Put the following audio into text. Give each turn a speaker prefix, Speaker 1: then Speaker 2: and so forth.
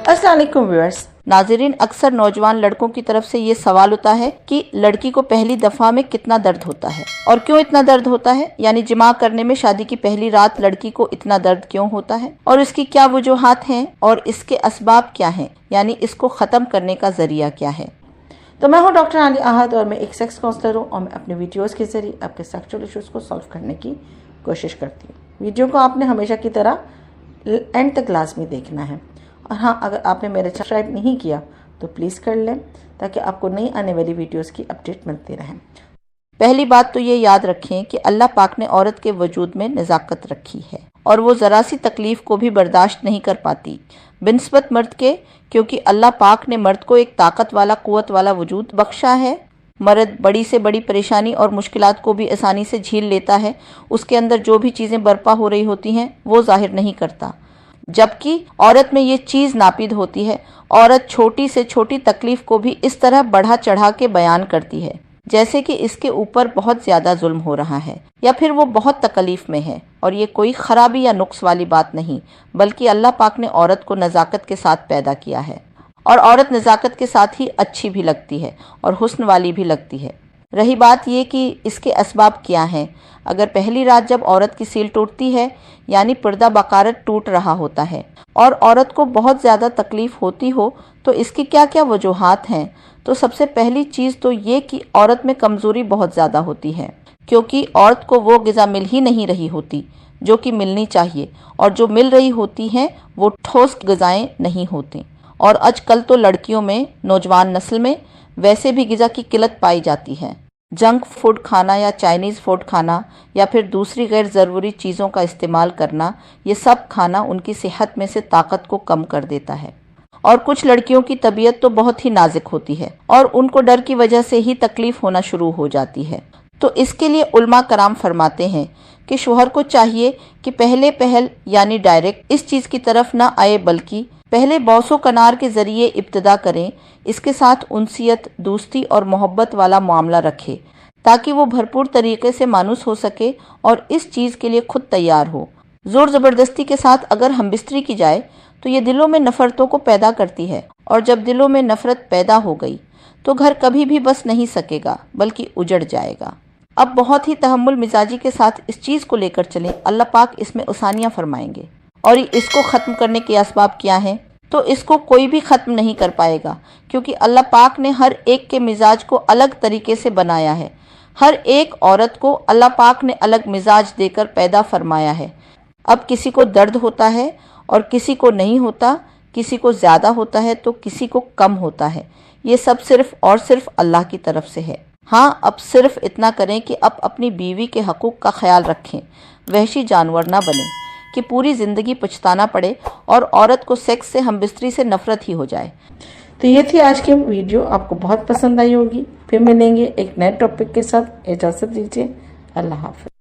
Speaker 1: अस्सलाम वालेकुम व्यूअर्स। नाज़रीन, अक्सर नौजवान लड़कों की तरफ से ये सवाल होता है कि लड़की को पहली दफ़ा में कितना दर्द होता है और क्यों इतना दर्द होता है, यानी जिमा करने में शादी की पहली रात लड़की को इतना दर्द क्यों होता है और इसकी क्या वजूहात हैं और इसके असबाब क्या हैं, यानी इसको ख़त्म करने का ज़रिया क्या है। तो मैं हूँ डॉक्टर आलिया अहद और मैं एक सेक्स काउंसलर हूँ और मैं अपने वीडियोज़ के ज़रिए आपके सेक्सुअल इश्यूज़ को सॉल्व करने की कोशिश करती हूँ। वीडियो को आपने हमेशा की तरह एंड तक लाजमी देखना है और हाँ, अगर आपने मेरे सब्सक्राइब नहीं किया तो प्लीज़ कर लें ताकि आपको नई आने वाली वीडियोस की अपडेट मिलती रहे। पहली बात तो ये याद रखें कि अल्लाह पाक ने औरत के वजूद में नज़ाकत रखी है और वो ज़रा सी तकलीफ़ को भी बर्दाश्त नहीं कर पाती बिनस्बत मर्द के, क्योंकि अल्लाह पाक ने मर्द को एक ताकत वाला, कुव्वत वाला वजूद बख्शा है। मर्द बड़ी से बड़ी परेशानी और मुश्किलात को भी आसानी से झेल लेता है। उसके अंदर जो भी चीज़ें बर्पा हो रही होती हैं वो जाहिर नहीं करता, जबकि औरत में ये चीज़ नापिद होती है। औरत छोटी से छोटी तकलीफ को भी इस तरह बढ़ा चढ़ा के बयान करती है जैसे कि इसके ऊपर बहुत ज़्यादा जुल्म हो रहा है या फिर वो बहुत तकलीफ में है। और ये कोई ख़राबी या नुक्स वाली बात नहीं, बल्कि अल्लाह पाक ने औरत को नज़ाकत के साथ पैदा किया है और औरत नज़ाकत के साथ ही अच्छी भी लगती है और हुस्न वाली भी लगती है। रही बात ये कि इसके असबाब क्या हैं, अगर पहली रात जब औरत की सील टूटती है यानी पर्दा बकारत टूट रहा होता है और औरत को बहुत ज़्यादा तकलीफ़ होती हो तो इसकी क्या क्या वजूहात हैं। तो सबसे पहली चीज़ तो ये कि औरत में कमज़ोरी बहुत ज़्यादा होती है, क्योंकि औरत को वो ग़िज़ा मिल ही नहीं रही होती जो कि मिलनी चाहिए और जो मिल रही होती हैं वो ठोस ग़िज़ाएँ नहीं होती। और आजकल तो लड़कियों में, नौजवान नस्ल में वैसे भी ग़िज़ा की किल्लत पाई जाती है। जंक फूड खाना या चाइनीज़ फूड खाना या फिर दूसरी गैर ज़रूरी चीज़ों का इस्तेमाल करना, ये सब खाना उनकी सेहत में से ताकत को कम कर देता है। और कुछ लड़कियों की तबीयत तो बहुत ही नाजुक होती है और उनको डर की वजह से ही तकलीफ़ होना शुरू हो जाती है। तो इसके लिए उलमा कराम फरमाते हैं कि शोहर को चाहिए कि पहल यानी डायरेक्ट इस चीज़ की तरफ ना आए, बल्कि पहले बौसो कनार के ज़रिए इब्तिदा करें। इसके साथ उनसियत, दोस्ती और मोहब्बत वाला मामला रखे ताकि वो भरपूर तरीके से मानूस हो सके और इस चीज़ के लिए खुद तैयार हो। ज़ोर ज़बरदस्ती के साथ अगर हमबिस्तरी की जाए तो ये दिलों में नफ़रतों को पैदा करती है और जब दिलों में नफ़रत पैदा हो गई तो घर कभी भी बस नहीं सकेगा बल्कि उजड़ जाएगा। अब बहुत ही तहम्मुल मिजाजी के साथ इस चीज़ को लेकर चलें, अल्लाह पाक इसमें आसानियाँ फरमाएंगे। और इसको ख़त्म करने के असबाब क्या हैं, तो इसको कोई भी ख़त्म नहीं कर पाएगा, क्योंकि अल्लाह पाक ने हर एक के मिजाज को अलग तरीके से बनाया है। हर एक औरत को अल्लाह पाक ने अलग मिजाज देकर पैदा फरमाया है। अब किसी को दर्द होता है और किसी को नहीं होता, किसी को ज़्यादा होता है तो किसी को कम होता है। ये सब सिर्फ़ और सिर्फ अल्लाह की तरफ से है। हाँ, अब सिर्फ इतना करें कि अब अपनी बीवी के हकूक़ का ख्याल रखें, वहशी जानवर ना बने कि पूरी ज़िंदगी पछताना पड़े और औरत को सेक्स से, हमबिस्तरी से नफ़रत ही हो जाए। तो ये थी आज की वीडियो, आपको बहुत पसंद आई होगी। फिर मिलेंगे एक नए टॉपिक के साथ। इजाज़त दीजिए, अल्लाह हाफ़िज़।